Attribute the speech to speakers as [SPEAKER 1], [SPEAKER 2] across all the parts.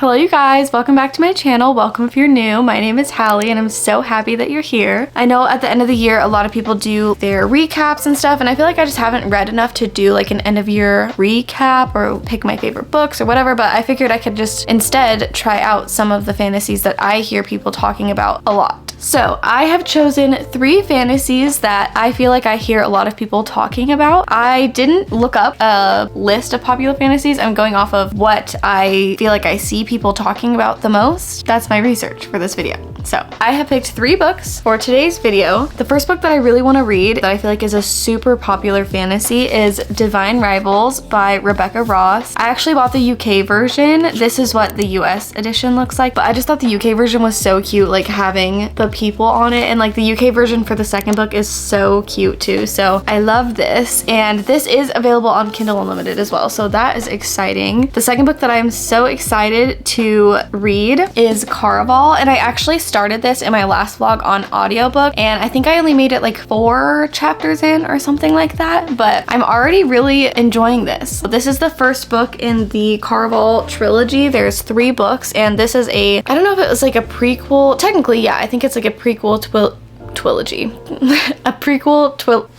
[SPEAKER 1] Hello you guys, welcome back to my channel. Welcome if you're new. My name is Hallie and I'm so happy that you're here. I know at the end of the year a lot of people do their recaps and stuff, and I feel like I just haven't read enough to do like an end of year recap or pick my favorite books or whatever, but I figured I could just instead try out some of the fantasies that I hear people talking about a lot. So I have chosen 3 fantasies that I feel like I hear a lot of people talking about. I didn't look up a list of popular fantasies. I'm going off of what I feel like I see people talking about the most. That's my research for this video. So I have picked 3 books for today's video. The first book that I really want to read that I feel like is a super popular fantasy is Divine Rivals by Rebecca Ross. I actually bought the UK version. This is what the US edition looks like, but I just thought the UK version was so cute, like having the people on it, and like the UK version for the second book is so cute too. So I love this, and this is available on Kindle Unlimited as well, so that is exciting. The second book that I'm so excited to read is Caraval, and I actually started this in my last vlog on audiobook, and I think I only made it like 4 chapters in or something like that, but I'm already really enjoying this. This is the first book in the Caraval trilogy. There's 3 books, and this is I don't know if it was like a prequel. Technically, yeah, I think it's like a prequel trilogy. A prequel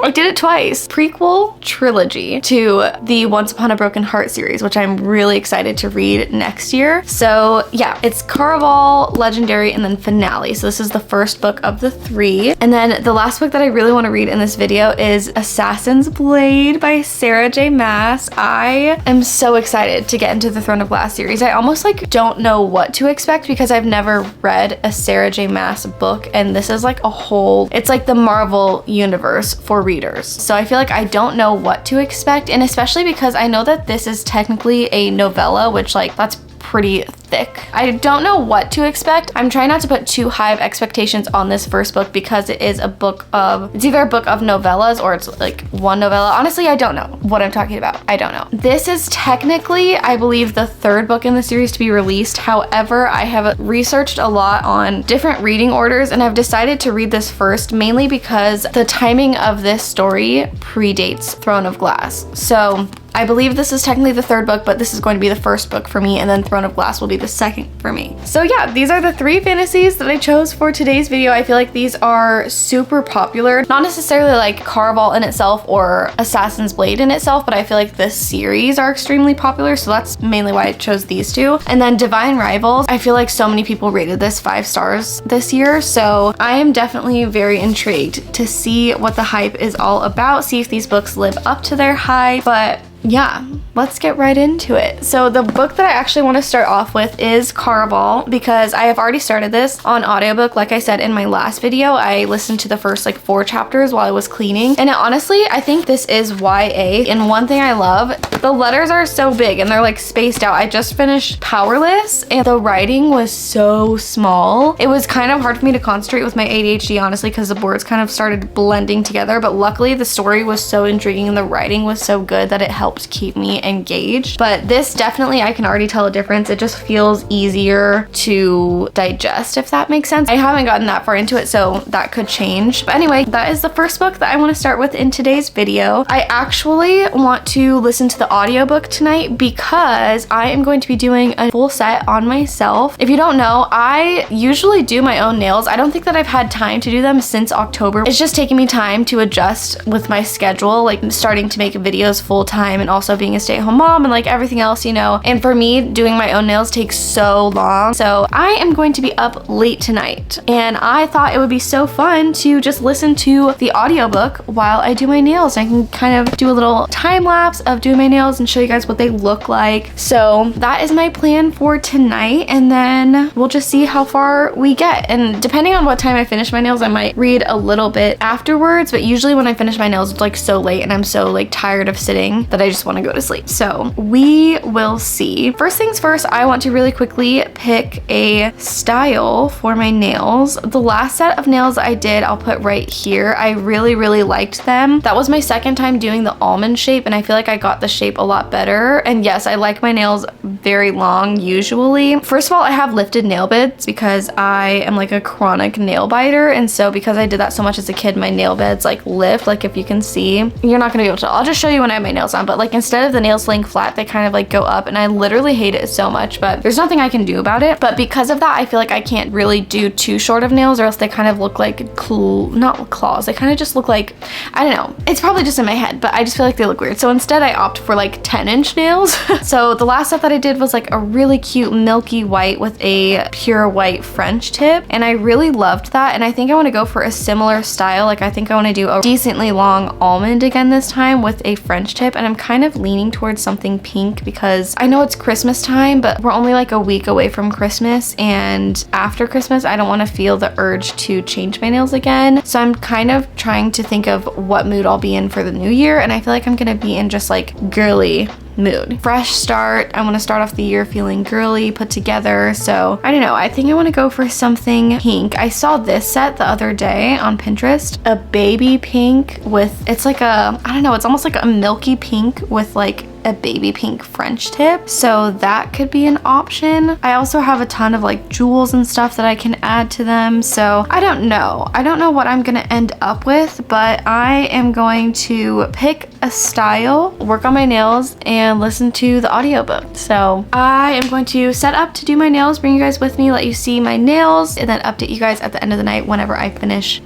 [SPEAKER 1] I did it twice. Prequel trilogy to the Once Upon a Broken Heart series, which I'm really excited to read next year. So yeah, it's Caraval, Legendary, and then Finale. So this is the first book of the 3. And then the last book that I really want to read in this video is Assassin's Blade by Sarah J. Maas. I am so excited to get into the Throne of Glass series. I almost like don't know what to expect because I've never read a Sarah J. Maas book, and this is like it's like the Marvel universe for readers. So I feel like I don't know what to expect, and especially because I know that this is technically a novella, which like that's pretty thick. I don't know what to expect. I'm trying not to put too high of expectations on this first book because it is it's either a book of novellas or it's like one novella. Honestly, I don't know what I'm talking about. I don't know. This is technically, I believe, the 3rd book in the series to be released. However, I have researched a lot on different reading orders, and I've decided to read this first mainly because the timing of this story predates Throne of Glass. So I believe this is technically the 3rd book, but this is going to be the first book for me, and then Throne of Glass will be the second for me. So yeah, these are the 3 fantasies that I chose for today's video. I feel like these are super popular. Not necessarily like Caraval in itself or Assassin's Blade in itself, but I feel like this series are extremely popular, so that's mainly why I chose these 2. And then Divine Rivals, I feel like so many people rated this 5 stars this year, so I am definitely very intrigued to see what the hype is all about, see if these books live up to their hype. But yeah, let's get right into it. So the book that I actually want to start off with is Caraval because I have already started this on audiobook. Like I said in my last video, I listened to the first like 4 chapters while I was cleaning, and honestly, I think this is YA, and one thing I love, the letters are so big and they're like spaced out. I just finished Powerless and the writing was so small. It was kind of hard for me to concentrate with my ADHD, honestly, because the words kind of started blending together, but luckily the story was so intriguing and the writing was so good that it helped keep me engaged. But this definitely, I can already tell a difference. It just feels easier to digest, if that makes sense. I haven't gotten that far into it, so that could change. But anyway, that is the first book that I want to start with in today's video. I actually want to listen to the audiobook tonight because I am going to be doing a full set on myself. If you don't know, I usually do my own nails. I don't think that I've had time to do them since October. It's just taking me time to adjust with my schedule, like starting to make videos full time and also being a stay-at-home mom and like everything else, you know. And for me, doing my own nails takes so long. So I am going to be up late tonight, and I thought it would be so fun to just listen to the audiobook while I do my nails. I can kind of do a little time lapse of doing my nails and show you guys what they look like. So that is my plan for tonight, and then we'll just see how far we get. And depending on what time I finish my nails, I might read a little bit afterwards, but usually when I finish my nails, it's like so late and I'm so like tired of sitting that I just want to go to sleep. So we will see. First things first, I want to really quickly pick a style for my nails. The last set of nails I did, I'll put right here. I really, really liked them. That was my second time doing the almond shape, and I feel like I got the shape a lot better. And yes, I like my nails very long usually. First of all, I have lifted nail beds because I am like a chronic nail biter, and so because I did that so much as a kid, my nail beds like lift. Like if you can see, you're not gonna be able to, I'll just show you when I have my nails on, but like instead of the nails laying flat, they kind of like go up, and I literally hate it so much, but there's nothing I can do about it. But because of that, I feel like I can't really do too short of nails, or else they kind of look like not claws, they kind of just look like, I don't know, it's probably just in my head, but I just feel like they look weird. So instead I opt for like 10-inch nails. So the last set that I did was like a really cute milky white with a pure white French tip, and I really loved that. And I think I want to go for a similar style. Like I think I want to do a decently long almond again this time with a French tip, and I'm kind of leaning towards something pink because I know it's Christmas time, but we're only like a week away from Christmas, and after Christmas I don't want to feel the urge to change my nails again. So I'm kind of trying to think of what mood I'll be in for the new year, and I feel like I'm gonna be in just like girly mood. Fresh start. I want to start off the year feeling girly, put together. So I don't know, I think I want to go for something pink. I saw this set the other day on Pinterest, a baby pink with, it's like a, I don't know, it's almost like a milky pink with like a baby pink French tip. So that could be an option. I also have a ton of like jewels and stuff that I can add to them. So I don't know. I don't know what I'm gonna end up with, but I am going to pick a style, work on my nails, and listen to the audiobook. So I am going to set up to do my nails, bring you guys with me, let you see my nails, and then update you guys at the end of the night whenever I finish.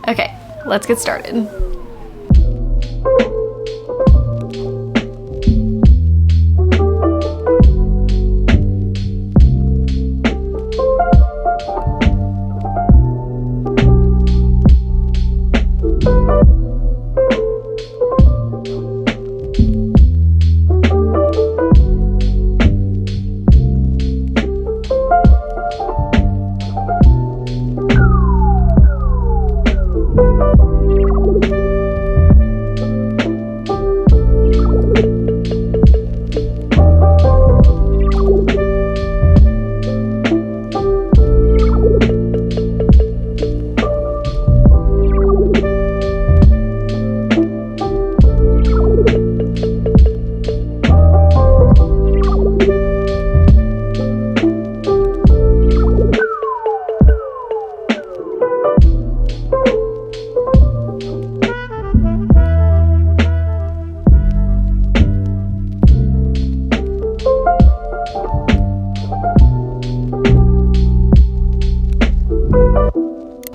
[SPEAKER 1] Okay, let's get started.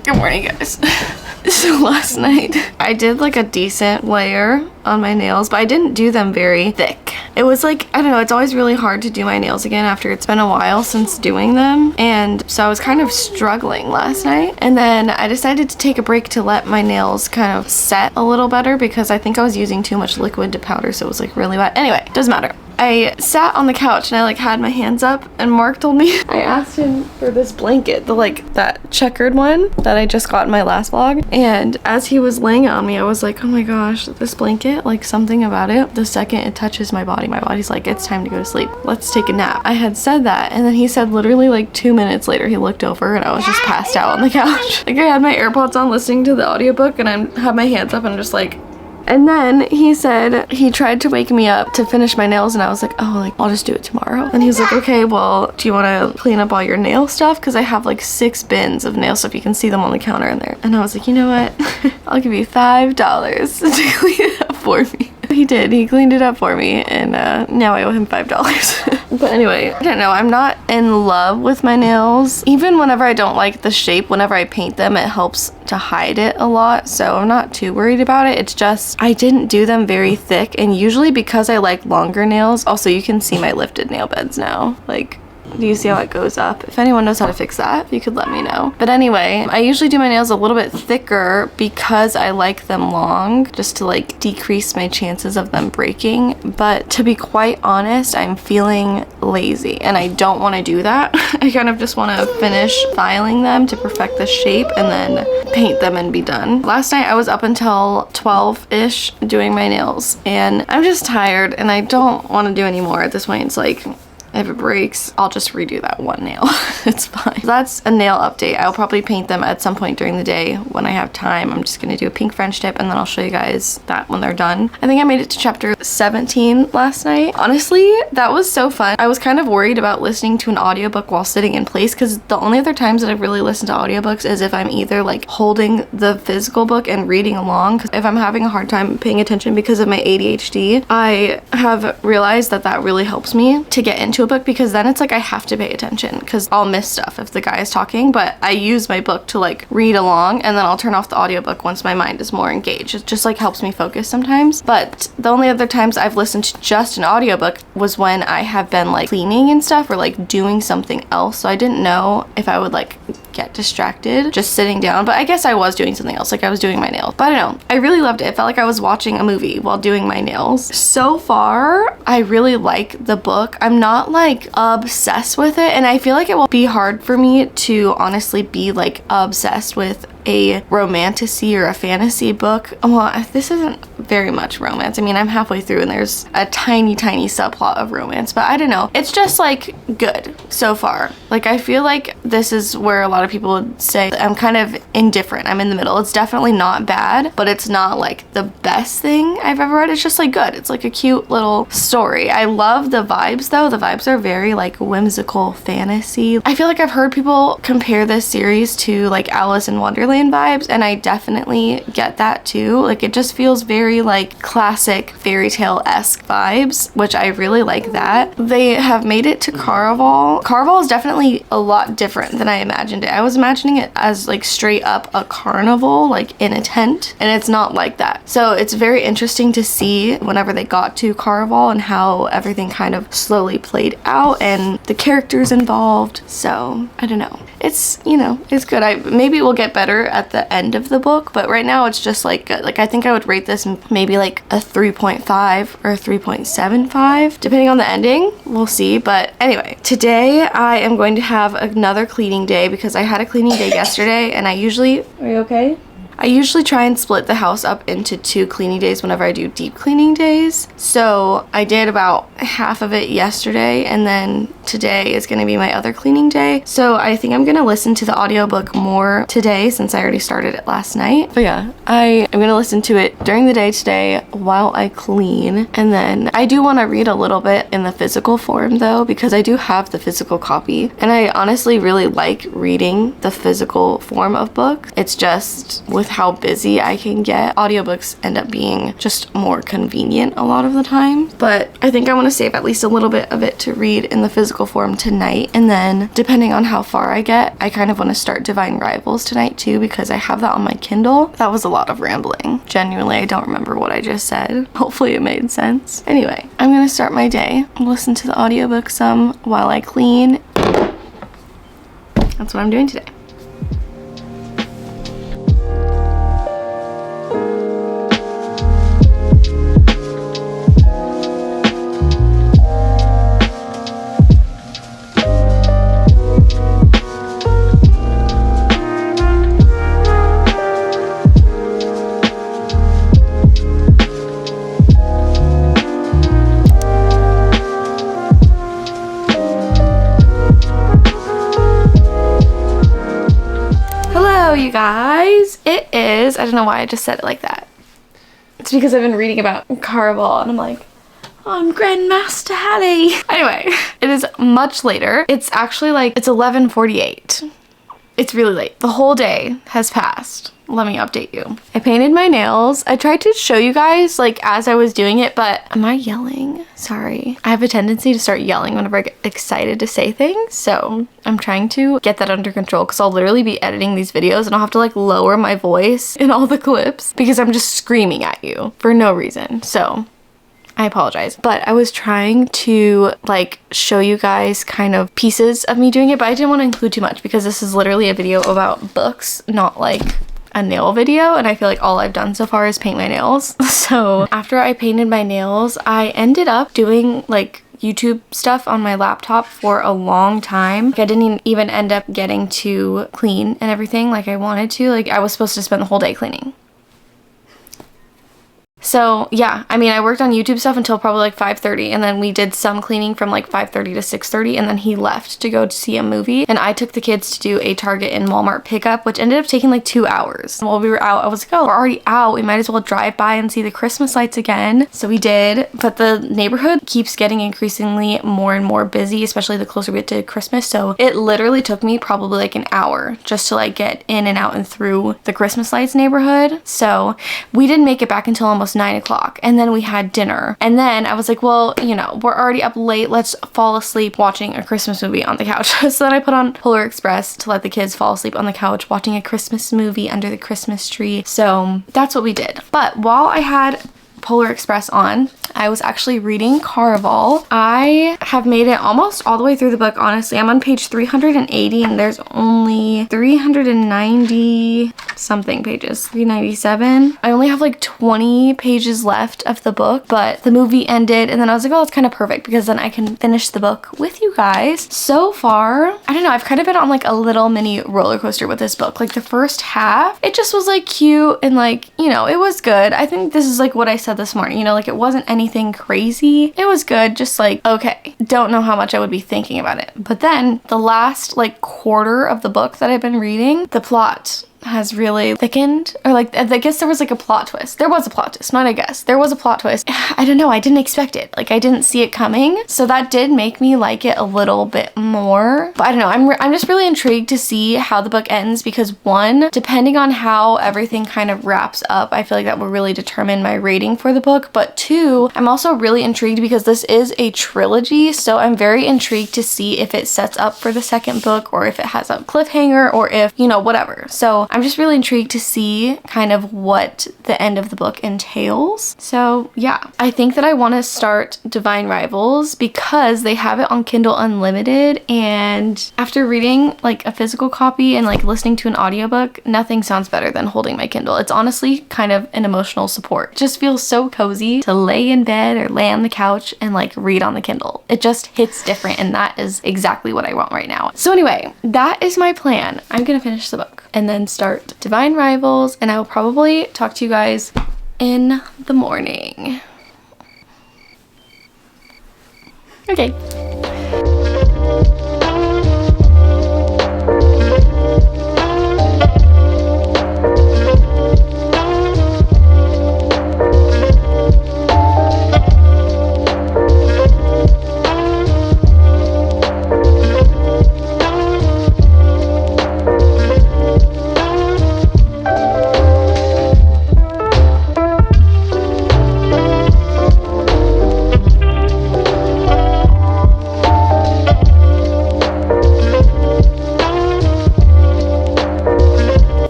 [SPEAKER 1] Good morning, guys. So last night I did like a decent layer on my nails, but I didn't do them very thick. It was like, I don't know, it's always really hard to do my nails again after it's been a while since doing them, and so I was kind of struggling last night. And then I decided to take a break to let my nails kind of set a little better because I think I was using too much liquid to powder, so it was like really wet. Anyway, doesn't matter. I sat on the couch and I like had my hands up, and Mark told me, I asked him for this blanket, the like that checkered one that I just got in my last vlog, and as he was laying on me I was like, oh my gosh, this blanket, like something about it, the second it touches my body's like, it's time to go to sleep, let's take a nap. I had said that, and then he said literally like 2 minutes later he looked over and I was just passed out on the couch. Like I had my AirPods on listening to the audiobook, and I had my hands up and I'm just like. And then he said he tried to wake me up to finish my nails, and I was like, oh, like I'll just do it tomorrow. And he's like, okay, well, do you want to clean up all your nail stuff? Because I have like 6 bins of nail stuff. You can see them on the counter in there. And I was like, you know what? I'll give you $5 to clean it up for me. He did. He cleaned it up for me, and now I owe him $5. But anyway, I don't know. I'm not in love with my nails. Even whenever I don't like the shape, whenever I paint them, it helps to hide it a lot. So I'm not too worried about it. It's just I didn't do them very thick, and usually because I like longer nails. Also, you can see my lifted nail beds now. Like, do you see how it goes up? If anyone knows how to fix that, you could let me know. But anyway, I usually do my nails a little bit thicker because I like them long, just to like decrease my chances of them breaking. But to be quite honest, I'm feeling lazy and I don't want to do that. I kind of just want to finish filing them to perfect the shape and then paint them and be done. Last night I was up until 12-ish doing my nails, and I'm just tired and I don't want to do any more at this point. It's like if it breaks, I'll just redo that one nail. It's fine. That's a nail update. I'll probably paint them at some point during the day when I have time. I'm just gonna do a pink French tip and then I'll show you guys that when they're done. I think I made it to chapter 17 last night. Honestly, that was so fun. I was kind of worried about listening to an audiobook while sitting in place because the only other times that I've really listened to audiobooks is if I'm either like holding the physical book and reading along. Because if I'm having a hard time paying attention because of my ADHD, I have realized that that really helps me to get into a book, because then it's like I have to pay attention because I'll miss stuff if the guy is talking. But I use my book to like read along, and then I'll turn off the audiobook once my mind is more engaged. It just like helps me focus sometimes. But the only other times I've listened to just an audiobook was when I have been like cleaning and stuff or like doing something else. So I didn't know if I would like get distracted just sitting down, but I guess I was doing something else, like I was doing my nails. But I don't know, I really loved it. It felt like I was watching a movie while doing my nails. So far, I really like the book. I'm not like obsessed with it, and I feel like it will be hard for me to honestly be like obsessed with a romantasy or a fantasy book. Well, this isn't very much romance. I mean, I'm halfway through and there's a tiny subplot of romance, but I don't know. It's just like good so far. Like I feel like this is where a lot of people would say I'm kind of indifferent. I'm in the middle. It's definitely not bad, but it's not like the best thing I've ever read. It's just like good. It's like a cute little story. I love the vibes though. The vibes are very like whimsical fantasy. I feel like I've heard people compare this series to like Alice in Wonderland vibes, and I definitely get that too. Like it just feels very like classic fairy tale-esque vibes, which I really like that. They have made it to Caraval. Caraval is definitely a lot different than I imagined it. I was imagining it as like straight up a carnival, like in a tent, and it's not like that. So it's very interesting to see whenever they got to Caraval and how everything kind of slowly played out and the characters involved. So I don't know. It's, you know, it's good. Maybe it will get better at the end of the book, but right now it's just like good. Like I think I would rate this maybe like a 3.5 or a 3.75 depending on the ending. We'll see. But anyway, today I am going to have another cleaning day because I had a cleaning day yesterday, and are you okay? I usually try and split the house up into 2 cleaning days whenever I do deep cleaning days. So I did about half of it yesterday, and then today is going to be my other cleaning day. So I think I'm going to listen to the audiobook more today since I already started it last night. But yeah, I am going to listen to it during the day today while I clean. And then I do want to read a little bit in the physical form though, because I do have the physical copy. And I honestly really like reading the physical form of books. It's just with how busy I can get, audiobooks end up being just more convenient a lot of the time. But I think I want to save at least a little bit of it to read in the physical form tonight, and then depending on how far I get, I kind of want to start Divine Rivals tonight too, because I have that on my Kindle. That was a lot of rambling. Genuinely, I don't remember what I just said. Hopefully it made sense. Anyway, I'm gonna start my day, listen to the audiobook some while I clean. That's what I'm doing today. You guys, it is, I don't know why I just said it like that. It's because I've been reading about Caraval and I'm like, oh, I'm Grandmaster Hallie. Anyway, it is much later. It's actually like, it's 11:48. It's really late. The whole day has passed. Let me update you. I painted my nails. I tried to show you guys like as I was doing it, but am I yelling? Sorry. I have a tendency to start yelling whenever I get excited to say things. So I'm trying to get that under control because I'll literally be editing these videos and I'll have to like lower my voice in all the clips because I'm just screaming at you for no reason. So I apologize, but I was trying to like show you guys kind of pieces of me doing it, but I didn't want to include too much because this is literally a video about books, not like a nail video, and I feel like all I've done so far is paint my nails. So after I painted my nails, I ended up doing like YouTube stuff on my laptop for a long time. Like, I didn't even end up getting to clean and everything like I wanted to. Like I was supposed to spend the whole day cleaning. So yeah, I mean, I worked on YouTube stuff until probably like 5:30, and then we did some cleaning from like 5:30 to 6:30, and then he left to go to see a movie, and I took the kids to do a Target and Walmart pickup, which ended up taking like 2 hours. And while we were out, I was like, oh, we're already out, we might as well drive by and see the Christmas lights again. So we did, but the neighborhood keeps getting increasingly more and more busy, especially the closer we get to Christmas. So it literally took me probably like an hour just to like get in and out and through the Christmas lights neighborhood. So we didn't make it back until almost 9 o'clock, and then we had dinner, and then I was like, well, you know, we're already up late, let's fall asleep watching a Christmas movie on the couch. So then I put on Polar Express to let the kids fall asleep on the couch watching a Christmas movie under the Christmas tree. So that's what we did. But while I had Polar Express on, I was actually reading Caraval. I have made it almost all the way through the book, honestly. I'm on page 380, and there's only 390 something pages, 397. I only have like 20 pages left of the book, but the movie ended, and then I was like, oh, that's kind of perfect because then I can finish the book with you guys. So far, I don't know, I've kind of been on like a little mini roller coaster with this book. Like the first half, it just was like cute and like, you know, it was good. I think this is like what I said this morning, you know, like it wasn't anything crazy. It was good, just like, okay, don't know how much I would be thinking about it. But then the last like quarter of the book that I've been reading, the plot has really thickened, or like, I guess there was like a plot twist. There was a plot twist, not I guess. There was a plot twist. I don't know, I didn't expect it. Like I didn't see it coming. So that did make me like it a little bit more. But I don't know, I'm just really intrigued to see how the book ends, because one, depending on how everything kind of wraps up, I feel like that will really determine my rating for the book. But two, I'm also really intrigued because this is a trilogy. So I'm very intrigued to see if it sets up for the second book, or if it has a cliffhanger, or if, you know, whatever. So I'm just really intrigued to see kind of what the end of the book entails. So yeah, I think that I want to start Divine Rivals because they have it on Kindle Unlimited, and after reading like a physical copy and like listening to an audiobook, nothing sounds better than holding my Kindle. It's honestly kind of an emotional support. It just feels so cozy to lay in bed or lay on the couch and like read on the Kindle. It just hits different, and that is exactly what I want right now. So anyway, that is my plan. I'm gonna finish the book and then start Divine Rivals, and I will probably talk to you guys in the morning. Okay.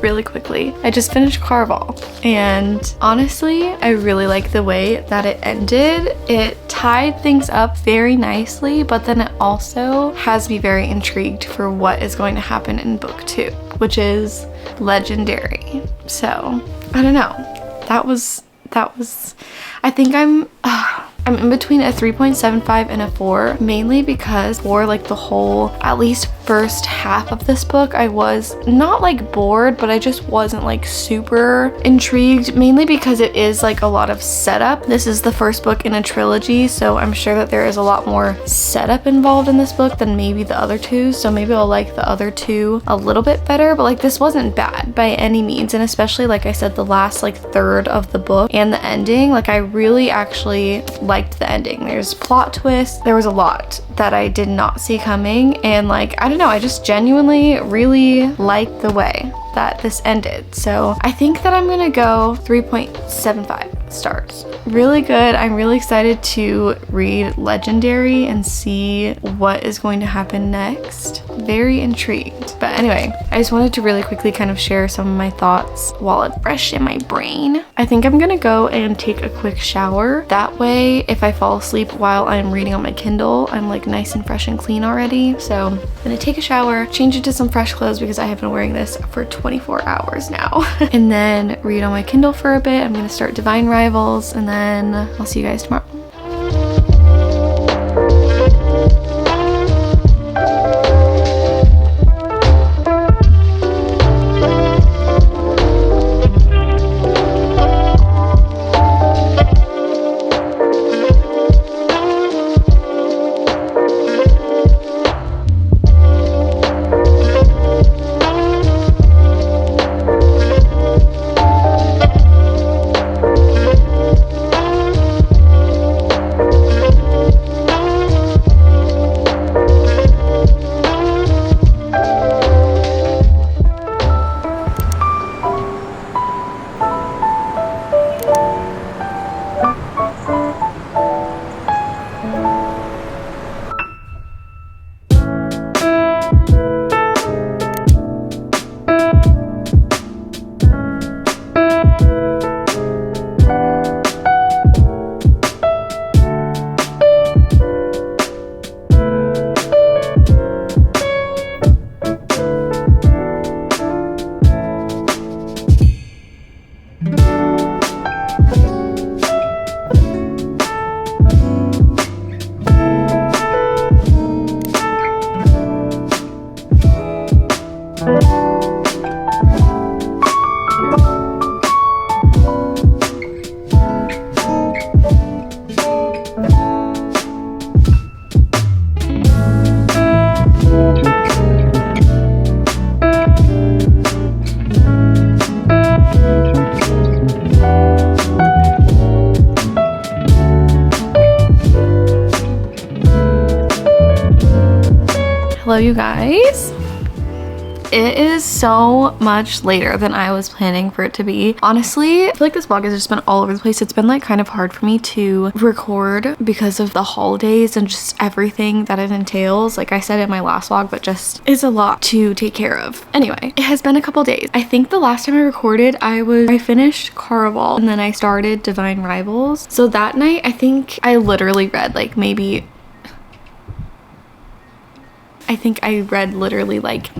[SPEAKER 1] Really quickly, I just finished Caraval, and honestly, I really like the way that it ended. It tied things up very nicely, but then it also has me very intrigued for what is going to happen in book 2, which is legendary. So I don't know, that was I think I'm in between a 3.75 and a 4, mainly because for like the whole, at least first half of this book, I was not like bored, but I just wasn't like super intrigued, mainly because it is like a lot of setup. This is the first book in a trilogy, so I'm sure that there is a lot more setup involved in this book than maybe the other two, so maybe I'll like the other two a little bit better. But like this wasn't bad by any means, and especially like I said, the last like third of the book and the ending, like I really actually liked the ending. There's plot twists, there was a lot that I did not see coming, and like I don't know, I just genuinely really liked the way that this ended. So I think that I'm gonna go 3.75 stars. Really good. I'm really excited to read Legendary and see what is going to happen next. Very intrigued. But anyway, I just wanted to really quickly kind of share some of my thoughts while it's fresh in my brain. I think I'm gonna go and take a quick shower. That way, if I fall asleep while I'm reading on my Kindle, I'm like nice and fresh and clean already. So I'm gonna take a shower, change into some fresh clothes because I have been wearing this for 24 hours now. And then read on my Kindle for a bit. I'm gonna start Divine Rivals, and then I'll see you guys tomorrow. you guys. It is so much later than I was planning for it to be. Honestly, I feel like this vlog has just been all over the place. It's been like kind of hard for me to record because of the holidays and just everything that it entails. Like I said in my last vlog, but just is a lot to take care of. Anyway, it has been a couple days. I think the last time I recorded, I finished Caraval and then I started Divine Rivals. So that night, I think I literally read like maybe, I think I read literally like,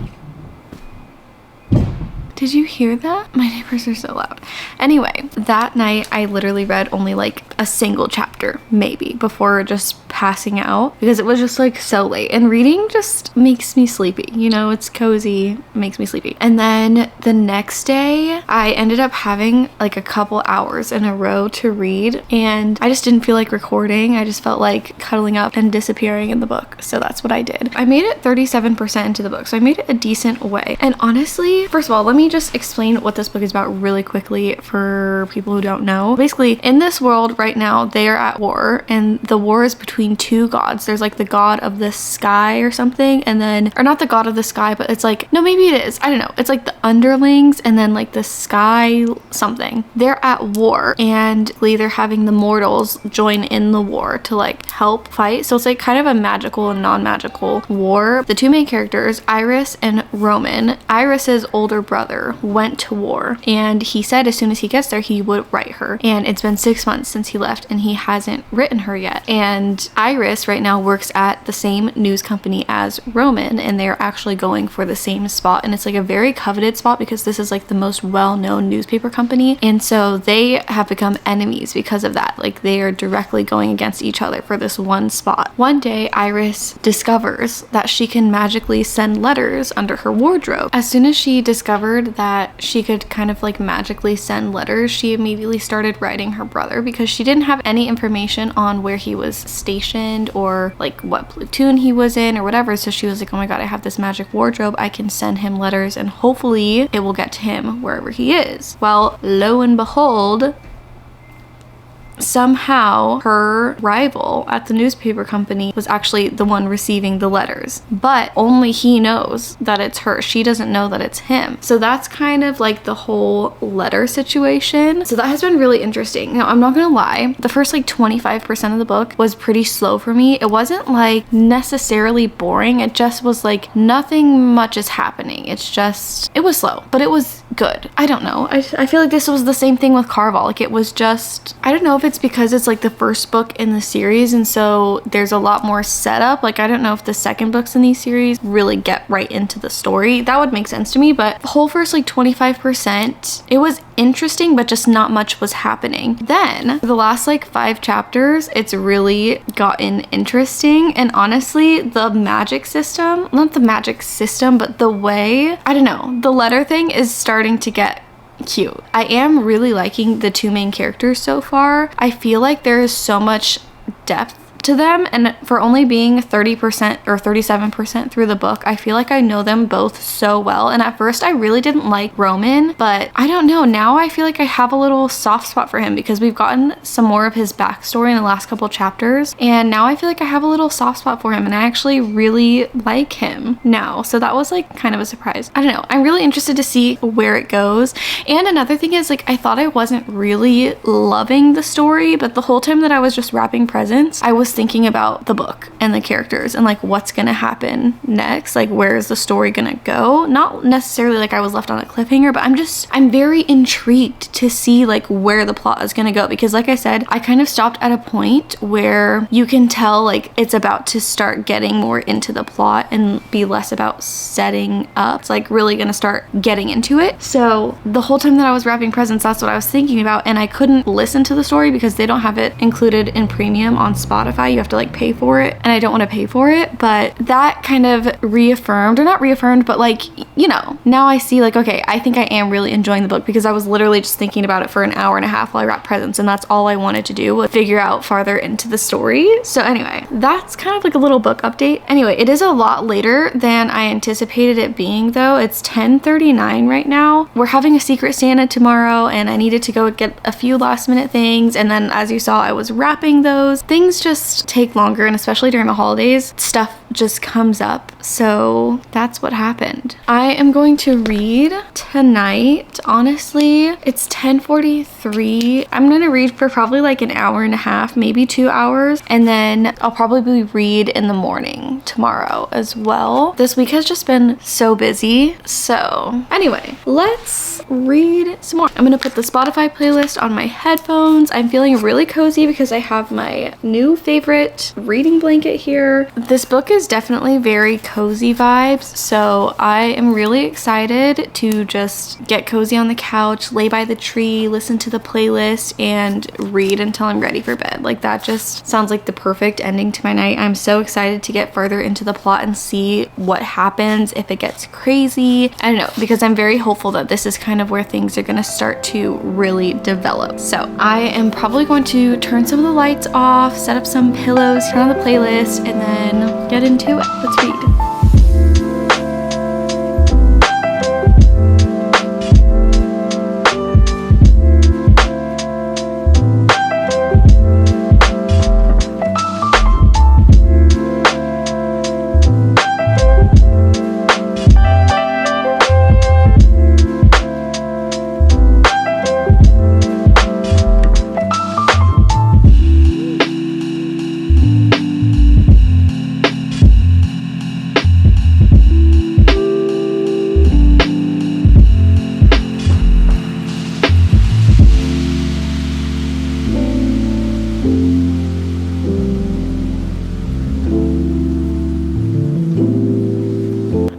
[SPEAKER 1] did you hear that? My neighbors are so loud. Anyway, that night I literally read only like a single chapter, maybe, before just passing out because it was just like so late, and reading just makes me sleepy. You know, it's cozy, makes me sleepy. And then the next day I ended up having like a couple hours in a row to read, and I just didn't feel like recording. I just felt like cuddling up and disappearing in the book. So that's what I did. I made it 37% into the book, so I made it a decent way. And honestly, first of all, let me just explain what this book is about really quickly for people who don't know. Basically, in this world right now, they are at war, and the war is between two gods. There's like the god of the sky or something, and then, or not the god of the sky, but it's like, no, maybe it is, I don't know, it's like the underlings and then like the sky something. They're at war, and they're having the mortals join in the war to like help fight. So it's like kind of a magical and non-magical war. The two main characters, Iris and Roman. Iris's older brother went to war, and he said as soon as he gets there he would write her, and it's been 6 months since he left and he hasn't written her yet. And Iris right now works at the same news company as Roman, and they're actually going for the same spot, and it's like a very coveted spot because this is like the most well-known newspaper company, and so they have become enemies because of that. Like they are directly going against each other for this one spot. One day Iris discovers that she can magically send letters under her wardrobe. As soon as she discovered that she could kind of like magically send letters, she immediately started writing her brother because she didn't have any information on where he was stationed or like what platoon he was in or whatever. So she was like, oh my god, I have this magic wardrobe, I can send him letters and hopefully it will get to him wherever he is. Well, lo and behold, somehow her rival at the newspaper company was actually the one receiving the letters, but only he knows that it's her. She doesn't know that it's him. So that's kind of like the whole letter situation. So that has been really interesting. Now, I'm not gonna lie, the first like 25% of the book was pretty slow for me. It wasn't like necessarily boring, it just was like nothing much is happening. It's just, it was slow, but it was good. I don't know. I feel like this was the same thing with Caraval. Like it was just, I don't know if it's because it's like the first book in the series and so there's a lot more setup. Like I don't know if the second books in these series really get right into the story. That would make sense to me, but the whole first like 25%, it was interesting, but just not much was happening. Then the last like 5 chapters, it's really gotten interesting, and honestly, the magic system, not the magic system, but the way, I don't know, the letter thing is starting to get cute. I am really liking the two main characters so far. I feel like there is so much depth to them, and for only being 30% or 37% through the book, I feel like I know them both so well. And at first I really didn't like Roman, but I don't know, now I feel like I have a little soft spot for him because we've gotten some more of his backstory in the last couple chapters, and now I feel like I have a little soft spot for him and I actually really like him now. So that was like kind of a surprise. I don't know, I'm really interested to see where it goes. And another thing is, like, I thought I wasn't really loving the story, but the whole time that I was just wrapping presents, I was thinking about the book and the characters and like what's gonna happen next, like where is the story gonna go. Not necessarily like I was left on a cliffhanger, but I'm very intrigued to see like where the plot is gonna go, because like I said, I kind of stopped at a point where you can tell like it's about to start getting more into the plot and be less about setting up. It's like really gonna start getting into it. So the whole time that I was wrapping presents, that's what I was thinking about, and I couldn't listen to the story because they don't have it included in premium on Spotify. You have to like pay for it, and I don't want to pay for it. But that kind of reaffirmed, or not reaffirmed, but like, you know, now I see like, okay, I think I am really enjoying the book because I was literally just thinking about it for an hour and a half while I wrapped presents, and that's all I wanted to do was figure out farther into the story. So anyway, that's kind of like a little book update. Anyway, it is a lot later than I anticipated it being though. It's 10:39 right now. We're having a Secret Santa tomorrow, and I needed to go get a few last minute things, and then as you saw, I was wrapping those. Things just just take longer, and especially during the holidays, stuff just comes up. So that's what happened. I am going to read tonight. Honestly, it's 10:43. I'm gonna read for probably like an hour and a half, maybe 2 hours, and then I'll probably read in the morning tomorrow as well. This week has just been so busy. So anyway, let's read some more. I'm gonna put the Spotify playlist on my headphones. I'm feeling really cozy because I have my new favorite reading blanket here. This book is definitely very cozy vibes, so I am really excited to just get cozy on the couch, lay by the tree, listen to the playlist, and read until I'm ready for bed. Like, that just sounds like the perfect ending to my night. I'm so excited to get further into the plot and see what happens, if it gets crazy. I don't know, because I'm very hopeful that this is kind of where things are gonna start to really develop. So I am probably going to turn some of the lights off, set up some pillows, turn on the playlist, and then get into it. Let's read.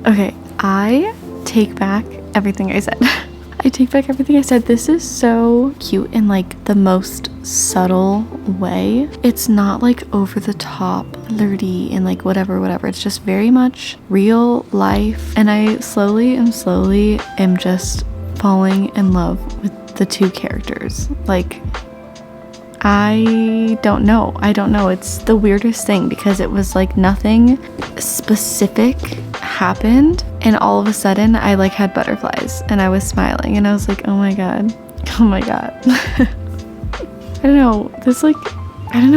[SPEAKER 1] Okay, I take back everything I said. I take back everything I said. This is so cute in like the most subtle way. It's not like over the top, flirty, and like whatever. It's just very much real life. And I slowly am just falling in love with the two characters. Like, I don't know. It's the weirdest thing because it was like nothing specific happened, and all of a sudden I like had butterflies and I was smiling and I was like, oh my god. I don't know,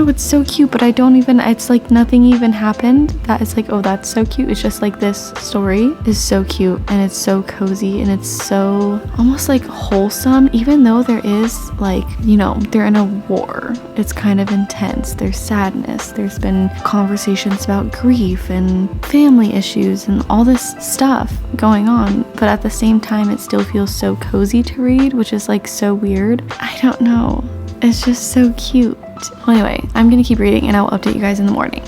[SPEAKER 1] it's so cute, but it's like nothing even happened that is like, oh, that's so cute. It's just like this story is so cute and it's so cozy and it's so almost like wholesome, even though there is like, you know, they're in a war. It's kind of intense. There's sadness. There's been conversations about grief and family issues and all this stuff going on, but at the same time it still feels so cozy to read, which is like so weird. I don't know. It's just so cute. Well, anyway, I'm gonna keep reading and I'll update you guys in the morning.